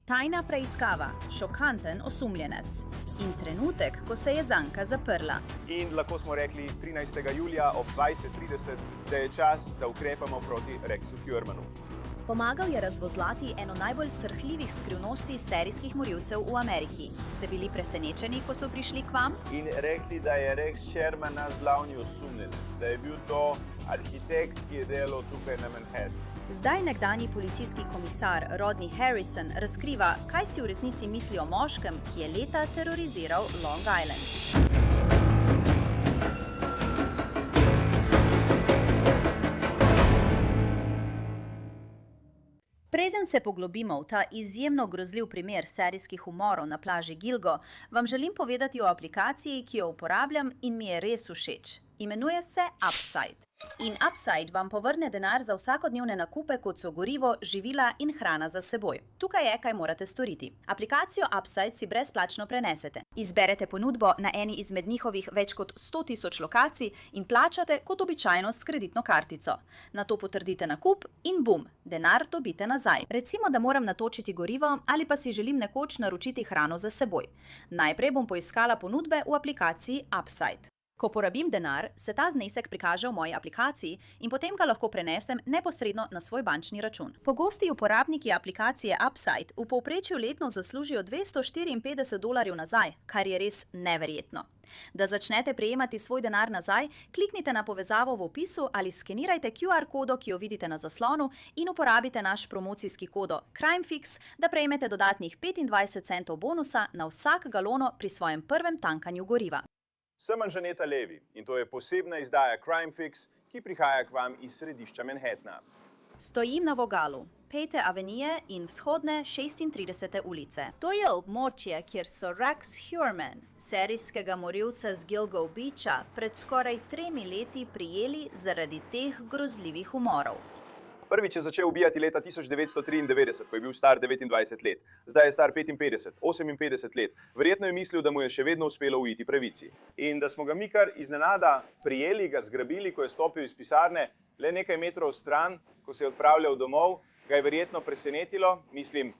Tajna preiskava, šokanten osumljenec in trenutek, ko se je zanka zaprla. In lahko smo rekli 13. julija ob 20:30, da je čas, da ukrepamo proti Rexu Hjormanu. Pomagal je razvozlati eno najbolj srhljivih skrivnosti serijskih morilcev v Ameriki. Ste bili presenečeni, ko so prišli k vam? In rekli, da je Rex Sherman naš glavni osumljenec, da je bil to arhitekt, ki je delal tukaj na Manhattanu. Zdaj nekdanji policijski komisar Rodney Harrison razkriva, kaj si v resnici misli o moškem, ki je leta teroriziral Long Island. Preden se poglobimo v ta izjemno grozljiv primer serijskih umorov na plaži Gilgo, vam želim povedati o aplikaciji, ki jo uporabljam in mi je res všeč. Imenuje se Upside. In Upside vam povrne denar za vsakodnevne nakupe, kot so gorivo, živila in hrana za seboj. Tukaj je, kaj morate storiti. Aplikacijo Upside si brezplačno prenesete. Izberete ponudbo na eni izmed njihovih več kot 100.000 lokacij in plačate kot običajno s kreditno kartico. Nato potrdite nakup in bum, denar dobite nazaj. Recimo, da moram natočiti gorivo ali pa si želim nekoč naročiti hrano za seboj. Najprej bom poiskala ponudbe v aplikaciji Upside. Ko porabim denar, se ta znesek prikaže v moji aplikaciji in potem ga lahko prenesem neposredno na svoj bančni račun. Pogosti uporabniki aplikacije Upside v povprečju letno zaslužijo $254 nazaj, kar je res neverjetno. Da začnete prejemati svoj denar nazaj, kliknite na povezavo v opisu ali skenirajte QR kodo, ki jo vidite na zaslonu, in uporabite naš promocijski kodo CrimeFix, da prejmete dodatnih 25 centov bonusa na vsak galono pri svojem prvem tankanju goriva. Sem Anžaneta Levi in to je posebna izdaja CrimeFix, ki prihaja k vam iz središča Manhattana. Stojim na vogalu 5. avenije in vzhodne 36. ulice. To je območje, kjer so Rex Hjorman, serijskega morilca z Gilgo Beacha, pred skoraj 3 leti prijeli zaradi teh grozljivih umorov. Prvič je začel ubijati leta 1993, ko je bil star 29 let. Zdaj je star 55, 58 let. Verjetno je mislil, da mu je še vedno uspelo uiti pravici. In da smo ga mi kar iznenada prijeli, ga zgrabili, ko je stopil iz pisarne le nekaj metrov stran, ko se je odpravljal domov, ga je verjetno presenetilo, mislim.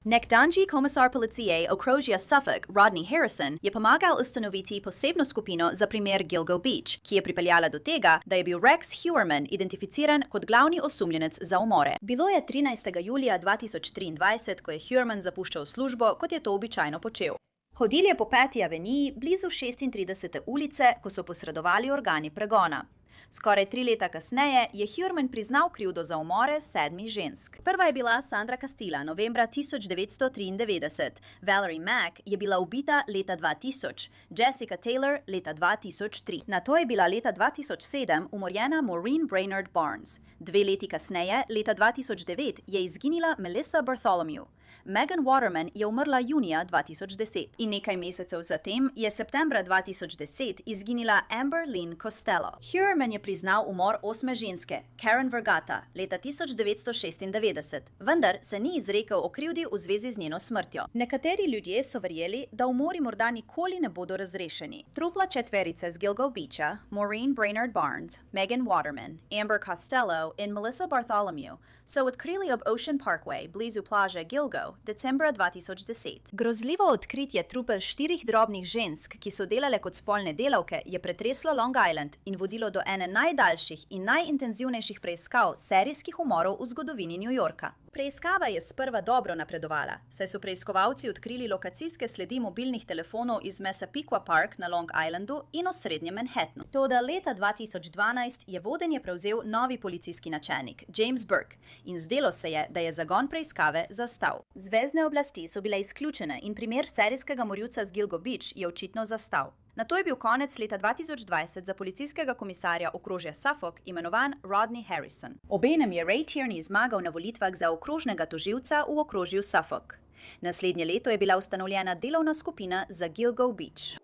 Nekdanji komisar policije okrožja Suffolk Rodney Harrison je pomagal ustanoviti posebno skupino za primer Gilgo Beach, ki je pripeljala do tega, da je bil Rex Hjorman identificiran kot glavni osumljenec za umore. Bilo je 13. julija 2023, ko je Hjorman zapuščal službo, kot je to običajno počel. Hodil je po 5. aveniji blizu 36. ulice, ko so posredovali organi pregona. Skoraj 3 leta kasneje je Hjorman priznal krivdo za umore 7 žensk. Prva je bila Sandra Castilla novembra 1993, Valerie Mack je bila ubita leta 2000, Jessica Taylor leta 2003. Nato je bila leta 2007 umorjena Maureen Brainerd Barnes. 2 leti kasneje, leta 2009, je izginila Melissa Bartholomew. Megan Waterman je umrla junija 2010 in nekaj mesecev zatem je septembra 2010 izginila Amber Lynn Costello. Hjorman je priznal umor 8 ženske, Karen Vergata, leta 1996, vendar se ni izrekel o krivdi v zvezi z njeno smrtjo. Nekateri ljudje so verjeli, da umori morda nikoli ne bodo razrešeni. Trupla četverice z Gilgo Beacha, Maureen Brainerd Barnes, Megan Waterman, Amber Costello in Melissa Bartholomew so odkrili ob Ocean Parkway blizu plaže Gilgo decembra 2010. Grozljivo odkritje trupel 4 drobnih žensk, ki so delale kot spolne delavke, je pretreslo Long Island in vodilo do ene najdaljših in najintenzivnejših preiskav serijskih umorov v zgodovini New Yorka. Preiskava je sprva dobro napredovala, saj so preiskovalci odkrili lokacijske sledi mobilnih telefonov iz Massapequa Park na Long Islandu in osrednjem Manhattanu. Toda leta 2012 je vodenje prevzel novi policijski načelnik, James Burke, in zdelo se je, da je zagon preiskave zastal. Zvezne oblasti so bile izključene in primer serijskega morilca z Gilgo Beach je očitno zastal. Nato je bil konec leta 2020 za policijskega komisarja okrožja Suffolk imenovan Rodney Harrison. Obenem je Ray Tierney zmagal na volitvah za okrožnega tožilca v okrožju Suffolk. Naslednje leto je bila ustanovljena delovna skupina za Gilgo Beach.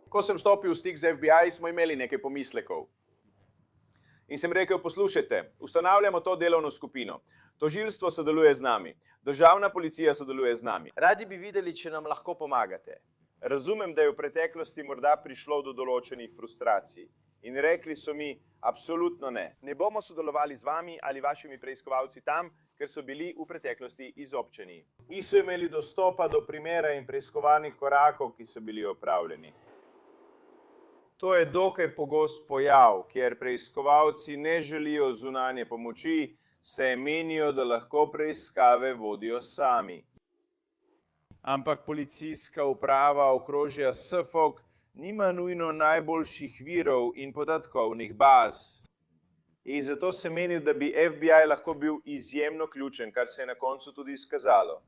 Ko sem stopil v stik z FBI, smo imeli nekaj pomislekov. In sem rekel, poslušajte, ustanavljamo to delovno skupino. Tožilstvo sodeluje z nami, državna policija sodeluje z nami. Radi bi videli, če nam lahko pomagate. Razumem, da je v preteklosti morda prišlo do določenih frustracij In rekli so mi, absolutno ne. Ne bomo sodelovali z vami ali vašimi preiskovalci tam, ker so bili v preteklosti izobčeni. Niso imeli dostopa do primera in preiskovalnih korakov, ki so bili opravljeni. To je dokaj pogost pojav, kjer preiskovalci ne želijo zunanje pomoči, saj menijo, da lahko preiskave vodijo sami. Ampak policijska uprava okrožja Suffolk nima nujno najboljših virov in podatkovnih baz. In zato se meni, da bi FBI lahko bil izjemno ključen, kar se je na koncu tudi izkazalo.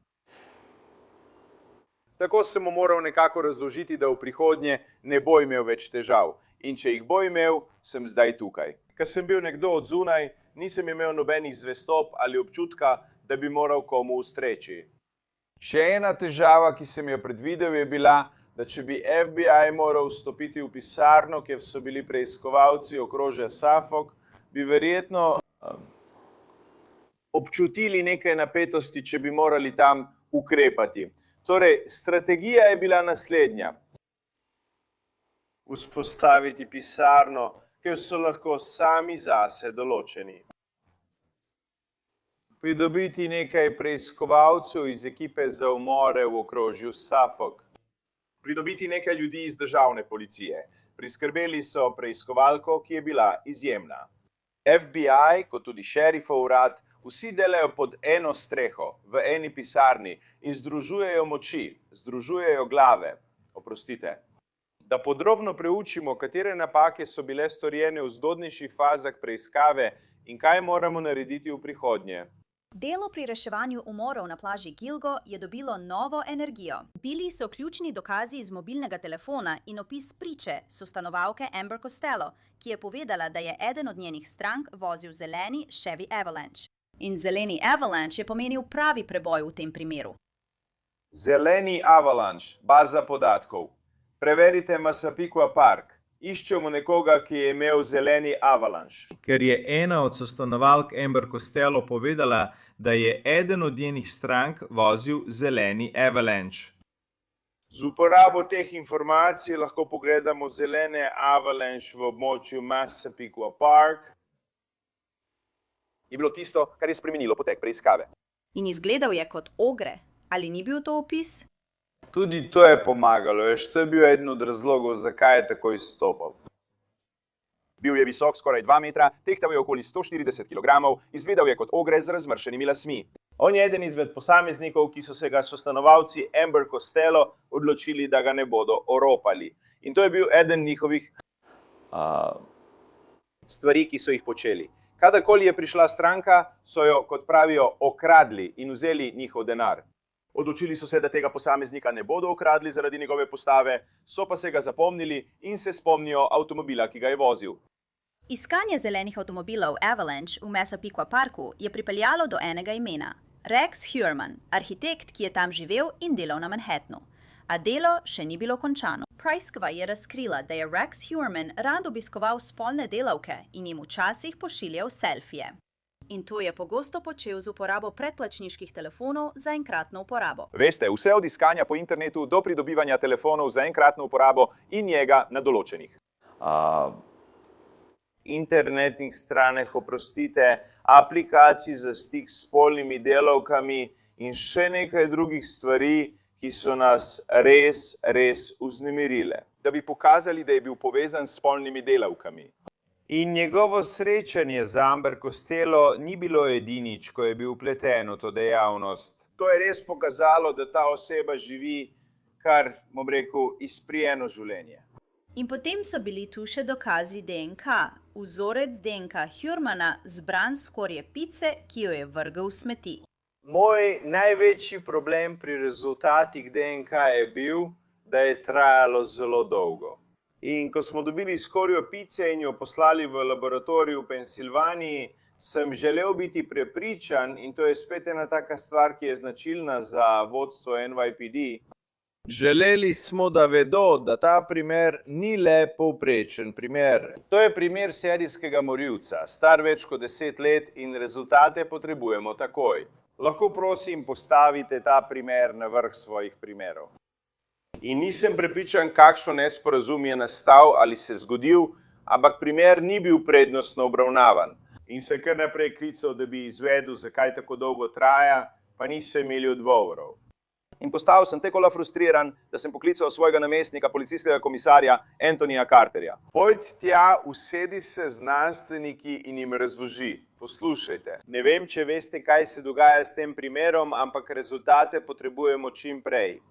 Tako sem mu moral nekako razložiti, da v prihodnje ne bo imel več težav. In če jih bo imel, sem zdaj tukaj. Ker sem bil nekdo od zunaj, nisem imel nobenih zvestob ali občutka, da bi moral komu ustreči. Še ena težava, ki sem jo predvidel, je bila, da če bi FBI moral vstopiti v pisarno, kjer so bili preiskovalci okrožja Suffolk, bi verjetno občutili nekaj napetosti, če bi morali tam ukrepati. Torej, strategija je bila naslednja. Vzpostaviti pisarno, kjer so lahko sami zase določeni. Pridobiti nekaj preiskovalcev iz ekipe za umore v okrožju Suffolk. Pridobiti nekaj ljudi iz državne policije. Priskrbeli so preiskovalko, ki je bila izjemna. FBI, kot tudi šerifov urad, vsi delajo pod eno streho, v eni pisarni in združujejo moči, združujejo glave. Oprostite. Da podrobno preučimo, katere napake so bile storjene v zgodnejših fazah preiskave in kaj moramo narediti v prihodnje. Delo pri reševanju umorov na plaži Gilgo je dobilo novo energijo. Bili so ključni dokazi iz mobilnega telefona in opis priče sostanovalke Amber Costello, ki je povedala, da je eden od njenih strank vozil zeleni Chevy Avalanche. In zeleni Avalanche je pomenil pravi preboj v tem primeru. Zeleni Avalanche, baza podatkov. Preverite Massapequa Park. Iščemo nekoga, ki je imel zeleni Avalanche. Ker je ena od sostanovalk Amber Costello povedala, da je eden od njenih strank vozil zeleni Avalanche. Z uporabo teh informacij lahko pogledamo zelene Avalanche v območju Massapequa Park. Je bilo tisto, kar je spremenilo potek preiskave. In izgledal je kot ogre. Ali ni bil to opis? Tudi to je pomagalo, to je bil eden od razlogov, zakaj je tako izstopal. Bil je visok skoraj 2 metra, tehtal je okoli 140 kg, izgledal je kot ogre z razmršenimi lasmi. On je eden izmed posameznikov, ki so se ga sostanovalci Amber Costello odločili, da ga ne bodo oropali. In to je bil eden njihovih stvari, ki so jih počeli. Kadarkoli je prišla stranka, so jo, kot pravijo, okradli in vzeli njihov denar. Odločili so se, da tega posameznika ne bodo okradli zaradi njegove postave, so pa se ga zapomnili in se spomnijo avtomobila, ki ga je vozil. Iskanje zelenih avtomobilov Avalanche v Massapequa Parku je pripeljalo do enega imena. Rex Heuermann, arhitekt, ki je tam živel in delal na Manhattnu. A delo še ni bilo končano. Preiskava je razkrila, da je Rex Heuermann rad obiskoval spolne delavke in jim včasih pošiljal selfije. In to je pogosto počel z uporabo predplačniških telefonov za enkratno uporabo. Veste, vse od iskanja po internetu do pridobivanja telefonov za enkratno uporabo in njega na določenih. Internetnih straneh, oprostite, aplikacij za stik s spolnimi delavkami in še nekaj drugih stvari, ki so nas res vznemirile. Da bi pokazali, da je bil povezan s spolnimi delavkami. In njegovo srečanje z Amber Costello ni bilo edinič, ko je bil vpleten v to dejavnost. To je res pokazalo, da ta oseba živi kar, bom rekel, izprijeno življenje. In potem so bili tu še dokazi DNK. Vzorec DNK Heuermanna zbran skorje pice, ki jo je vrgel v smeti. Moj največji problem pri rezultatih DNK je bil, da je trajalo zelo dolgo. In ko smo dobili skorjo pice in jo poslali v laboratorij v Pensilvaniji, sem želel biti prepričan, in to je spet ena taka stvar, ki je značilna za vodstvo NYPD. Želeli smo, da vedo, da ta primer ni le povprečen primer. To je primer serijskega morilca, star več kot 10 let in rezultate potrebujemo takoj. Lahko prosim postavite ta primer na vrh svojih primerov. In nisem prepričan, kakšen nesporazum je nastal ali se zgodil, ampak primer ni bil prednostno obravnavan. In se kar naprej klical, da bi izvedel, zakaj tako dolgo traja, pa niso imeli odgovorov. In postal sem tekola frustriran, da sem poklical svojega namestnika, policijskega komisarja Antonija Carterja. Pojdi tja, usedi se z znanstveniki in jim razloži. Poslušajte, ne vem, če veste, kaj se dogaja s tem primerom, ampak rezultate potrebujemo čim prej.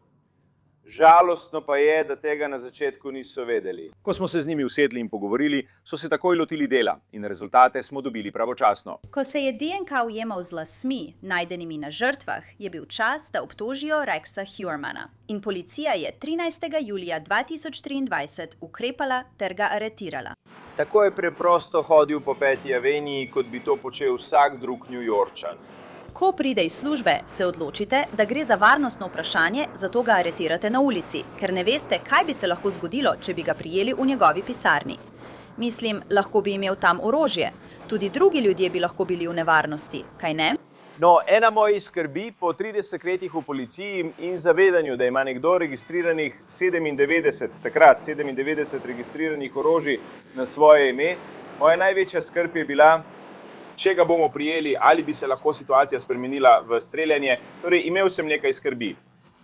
Žalostno pa je, da tega na začetku niso vedeli. Ko smo se z njimi usedli in pogovorili, so se takoj lotili dela in rezultate smo dobili pravočasno. Ko se je DNK ujemal z lasmi, najdenimi na žrtvah, je bil čas, da obtožijo Rexa Heuermana. In policija je 13. julija 2023 ukrepala ter ga aretirala. Tako je preprosto hodil po 5. aveniji, kot bi to počel vsak drug Newyorčan. Ko pride iz službe, se odločite, da gre za varnostno vprašanje, zato ga aretirate na ulici, ker ne veste, kaj bi se lahko zgodilo, če bi ga prijeli v njegovi pisarni. Mislim, lahko bi imel tam orožje. Tudi drugi ljudje bi lahko bili v nevarnosti, kaj ne? No, ena mojih skrbi po 30 letih v policiji in zavedanju, da ima nekdo registriranih 97 registriranih orožij na svoje ime, moja največja skrb je bila, Če ga bomo prijeli, ali bi se lahko situacija spremenila v streljanje, torej imel sem nekaj skrbi.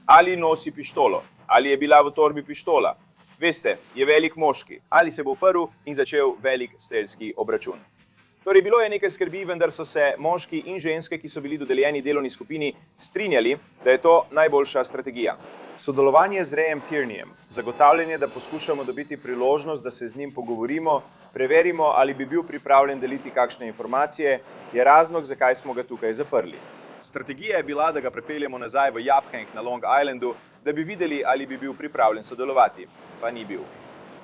Ali nosi pištolo, ali je bila v torbi pištola. Veste, je velik moški, ali se bo uprl in začel velik strelski obračun. Torej, bilo je nekaj skrbi, vendar so se moški in ženske, ki so bili dodeljeni delovni skupini, strinjali, da je to najboljša strategija. Sodelovanje z Rayem Tierneyjem, zagotavljanje, da poskušamo dobiti priložnost, da se z njim pogovorimo, preverimo, ali bi bil pripravljen deliti kakšne informacije, je razlog, zakaj smo ga tukaj zaprli. Strategija je bila, da ga prepeljemo nazaj v Yaphank na Long Islandu, da bi videli, ali bi bil pripravljen sodelovati, pa ni bil.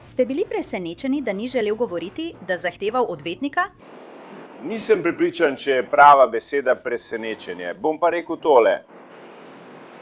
Ste bili presenečeni, da ni želel govoriti, da zahteval odvetnika? Nisem prepričan, če je prava beseda presenečenje. Bom pa rekel tole.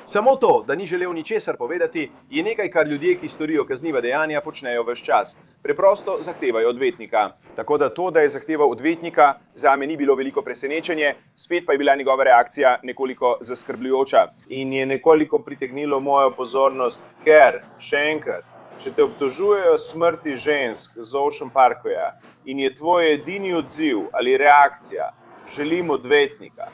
Samo to, da ni želel ničesar povedati, je nekaj, kar ljudje, ki storijo kazniva dejanja, počnejo ves čas. Preprosto zahtevajo odvetnika. Tako da to, da je zahteval odvetnika, zame ni bilo veliko presenečenje, spet pa je bila njegova reakcija nekoliko zaskrbljujoča. In je nekoliko pritegnilo mojo pozornost, ker, še enkrat, če te obtožujejo smrti žensk z Ocean Parkwaya in je tvoj edini odziv ali reakcija, želim odvetnika.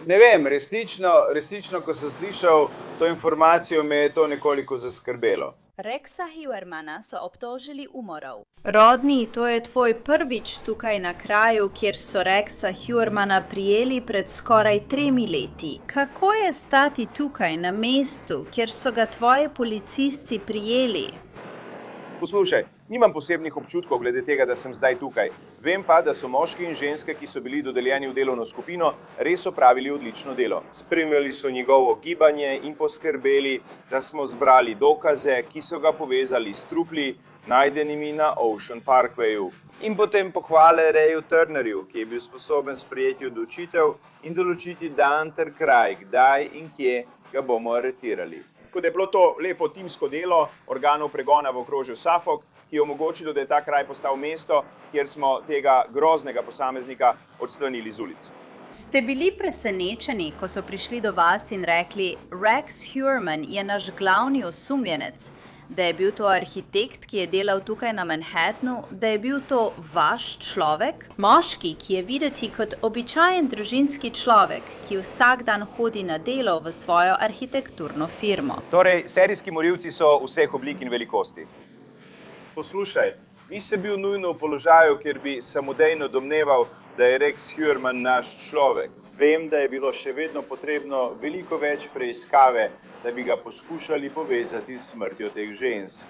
Ne vem, resnično, ko sem slišal to informacijo, me je to nekoliko zaskrbelo. Rexa Heuermana so obtožili umorov. Rodney, to je tvoj prvič tukaj na kraju, kjer so Rexa Heuermana prijeli pred skoraj 3 leti. Kako je stati tukaj na mestu, kjer so ga tvoji policisti prijeli? Poslušaj, nimam posebnih občutkov glede tega, da sem zdaj tukaj. Vem pa, da so moški in ženske, ki so bili dodeljeni v delovno skupino, res opravili odlično delo. Spremljali so njegovo gibanje in poskrbeli, da smo zbrali dokaze, ki so ga povezali s trupli, najdenimi na Ocean Parkwayu. In potem pohvale Rayu Turnerju, ki je bil sposoben sprejeti odločitev in določiti dan ter kraj, kdaj in kje ga bomo aretirali. Kot je bilo to lepo timsko delo organov pregona v okrožju Suffolk, ki je omogočilo, da je ta kraj postal mesto, kjer smo tega groznega posameznika odstranili z ulic. Ste bili presenečeni, ko so prišli do vas in rekli, Rex Heuerman je naš glavni osumljenec, da je bil to arhitekt, ki je delal tukaj na Manhattnu, da je bil to vaš človek? Moški, ki je videti kot običajen družinski človek, ki vsak dan hodi na delo v svojo arhitekturno firmo. Torej, serijski morilci so vseh oblik in velikosti. Poslušaj, nisem bil nujno v položaju, kjer bi samodejno domneval, da je Rex Heuerman naš človek. Vem, da je bilo še vedno potrebno veliko več preiskave, da bi ga poskušali povezati s smrtjo teh žensk.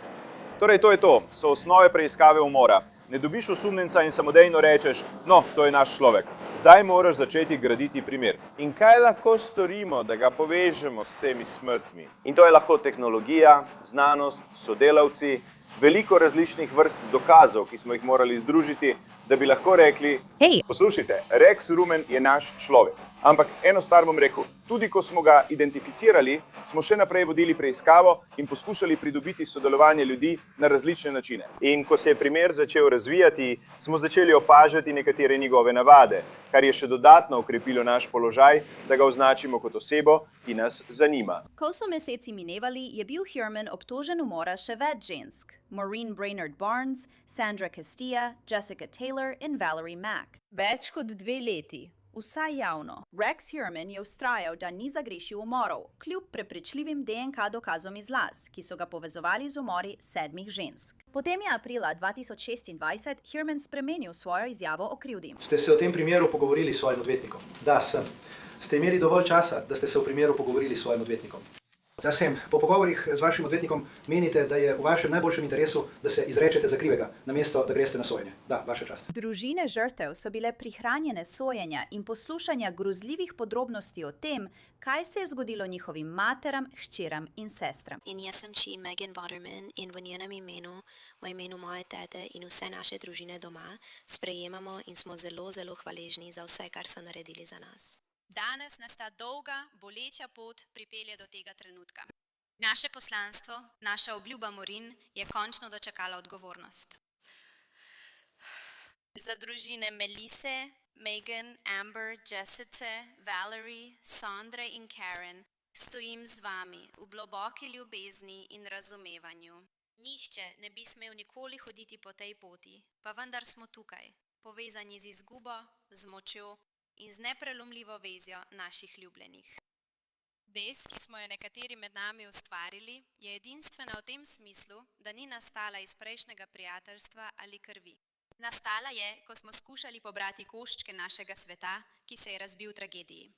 Torej, to je to. So osnove preiskave umora. Ne dobiš osumljenca in samodejno rečeš, no, to je naš človek. Zdaj moraš začeti graditi primer. In kaj lahko storimo, da ga povežemo s temi smrtmi? In to je lahko tehnologija, znanost, sodelavci, veliko različnih vrst dokazov, ki smo jih morali združiti, da bi lahko rekli, poslušajte, Rex Heuerman je naš človek. Ampak eno stvar bom rekel, tudi ko smo ga identificirali, smo še naprej vodili preiskavo in poskušali pridobiti sodelovanje ljudi na različne načine. In ko se je primer začel razvijati, smo začeli opažati nekatere njegove navade. kar je še dodatno okrepilo naš položaj, da ga označimo kot osebo, ki nas zanima. Ko so meseci minevali, je bil Huerman obtožen umora še več žensk. Maureen Brainerd Barnes, Sandra Castilla, Jessica Taylor in Valerie Mack. Več kot 2 leti. Vsaj javno. Rex Huerman je vztrajal, da ni zagrešil umorov, kljub prepričljivim DNK dokazom iz las, ki so ga povezovali z umori 7 žensk. Potem je aprila 2026 Huerman spremenil svojo izjavo o krivdi. Ste se o tem primeru pogovorili s svojim odvetnikom? Da, sem. Ste imeli dovolj časa, da ste se o primeru pogovorili s svojim odvetnikom? Da, sem. Po pogovorih z vašim odvetnikom menite, da je v vašem najboljšem interesu, da se izrečete za krivega, namesto da greste na sojenje. Da, vaša čast. Družine žrtev so bile prihranjene sojenja in poslušanja grozljivih podrobnosti o tem, kaj se je zgodilo njihovim materam, hčeram in sestram. In jaz sem Jean Megan Waterman in v njenem imenu, v imenu moje tete in vse naše družine doma sprejemamo in smo zelo, zelo hvaležni za vse, kar so naredili za nas. Danes nas ta dolga, boleča pot pripelje do tega trenutka. Naše poslanstvo, naša obljuba Maureen je končno dočakala odgovornost. Za družine Melise, Megan, Amber, Jessica, Valerie, Sandra in Karen stojim z vami v globoki ljubezni in razumevanju. Nihče ne bi smel nikoli hoditi po tej poti, pa vendar smo tukaj, povezani z izgubo, z močjo in z neprelomljivo vezjo naših ljubljenih. Vez, ki smo jo nekateri med nami ustvarili, je edinstvena v tem smislu, da ni nastala iz prejšnjega prijateljstva ali krvi. Nastala je, ko smo skušali pobrati koščke našega sveta, ki se je razbil v tragediji.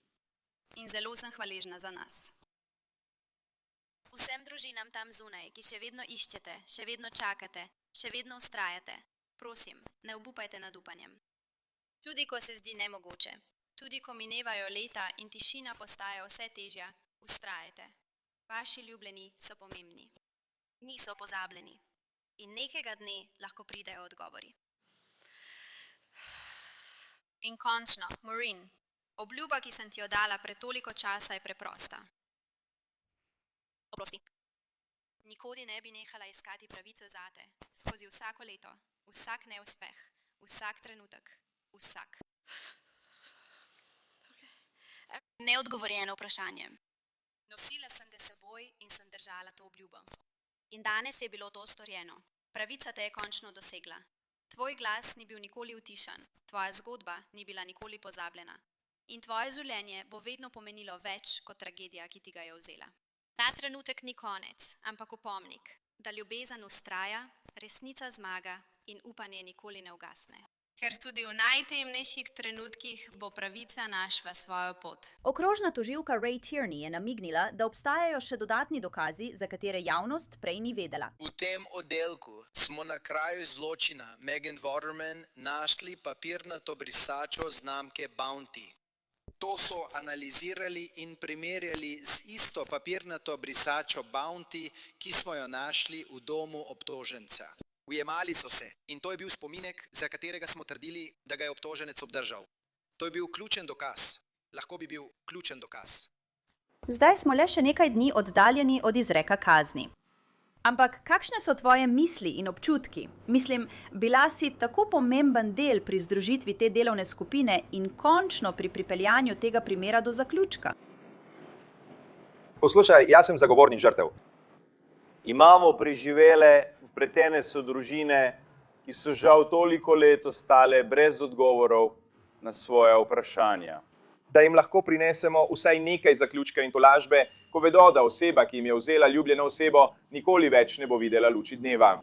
In zelo sem hvaležna za nas. Vsem družinam tam zunaj, ki še vedno iščete, še vedno čakate, še vedno vztrajate, prosim, ne obupajte nad upanjem. Tudi ko se zdi nemogoče, tudi ko minevajo leta in tišina postaja vse težja, vztrajajte. Vaši ljubljeni so pomembni. Niso pozabljeni. In nekega dne lahko pridejo odgovori. In končno, Maureen, obljuba, ki sem ti jo dala pred toliko časa, je preprosta. Oprosti. Nikoli ne bi nehala iskati pravice zate, skozi vsako leto, vsak neuspeh, vsak trenutek. Vsak. Neodgovorjeno vprašanje. Nosila sem te seboj in sem držala to obljubo. In danes je bilo to storjeno. Pravica te je končno dosegla. Tvoj glas ni bil nikoli utišan, tvoja zgodba ni bila nikoli pozabljena. In tvoje življenje bo vedno pomenilo več kot tragedija, ki ti ga je vzela. Ta trenutek ni konec, ampak opomnik, da ljubezen vztraja, resnica zmaga in upanje nikoli ne ugasne. Ker tudi v najtemnejših trenutkih bo pravica našla svojo pot. Okrožna tožilka Ray Tierney je namignila, da obstajajo še dodatni dokazi, za katere javnost prej ni vedela. V tem oddelku smo na kraju zločina Megan Waterman našli papirnato brisačo znamke Bounty. To so analizirali in primerjali z isto papirnato brisačo Bounty, ki smo jo našli v domu obtoženca. Ujemali so se in to je bil spominek, za katerega smo trdili, da ga je obtoženec obdržal. To je bil ključen dokaz. Lahko bi bil ključen dokaz. Zdaj smo le še nekaj dni oddaljeni od izreka kazni. Ampak kakšne so tvoje misli in občutki? Mislim, bila si tako pomemben del pri združitvi te delovne skupine in končno pri pripeljanju tega primera do zaključka. Poslušaj, jaz sem zagovornik žrtev. Imamo preživele, vpletene so družine, ki so žal toliko let ostale brez odgovorov na svoja vprašanja. Da jim lahko prinesemo vsaj nekaj zaključka in tolažbe, ko vedo, da oseba, ki jim je vzela ljubljeno osebo, nikoli več ne bo videla luči dneva.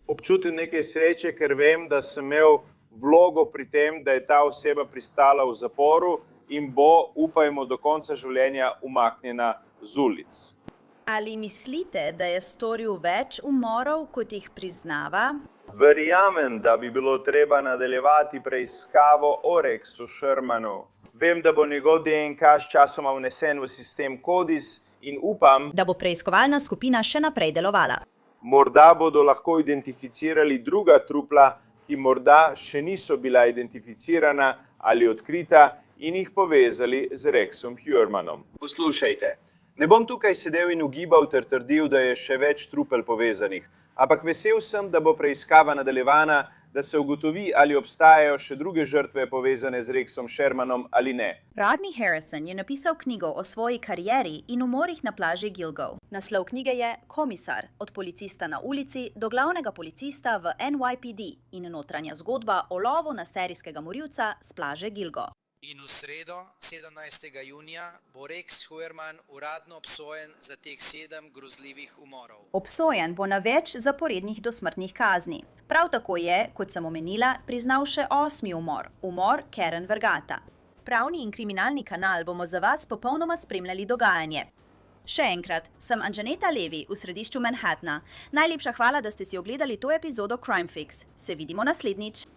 Občutim nekaj sreče, ker vem, da sem imel vlogo pri tem, da je ta oseba pristala v zaporu in bo, upajmo, do konca življenja umaknjena z ulic. Ali mislite, da je storil več umorov, kot jih priznava? Verjamem, da bi bilo treba nadaljevati preiskavo o Rexu Huermanu. Vem, da bo njegov DNK s časoma vnesen v sistem CODIS in upam, da bo preiskovalna skupina še naprej delovala. Morda bodo lahko identificirali druga trupla, ki morda še niso bila identificirana ali odkrita in jih povezali z Rexom Huermanom. Poslušajte, Ne bom tukaj sedel in ugibal ter trdil, da je še več trupel povezanih, ampak vesel sem, da bo preiskava nadaljevana, da se ugotovi, ali obstajajo še druge žrtve povezane z Rexom Shermanom ali ne. Rodney Harrison je napisal knjigo o svoji karieri in umorih na plaži Gilgo. Naslov knjige je Komisar, od policista na ulici do glavnega policista v NYPD in notranja zgodba o lovu na serijskega morilca s plaže Gilgo. In v sredo, 17. junija, bo Rex Heuermann uradno obsojen za teh 7 grozljivih umorov. Obsojen bo na več zaporednih dosmrtnih kazni. Prav tako je, kot sem omenila, priznal še 8. umor, umor Karen Vergata. Pravni in kriminalni kanal bomo za vas popolnoma spremljali dogajanje. Še enkrat, sem Anžaneta Levi v središču Manhattna. Najlepša hvala, da ste si ogledali to epizodo Crime Fix. Se vidimo naslednjič.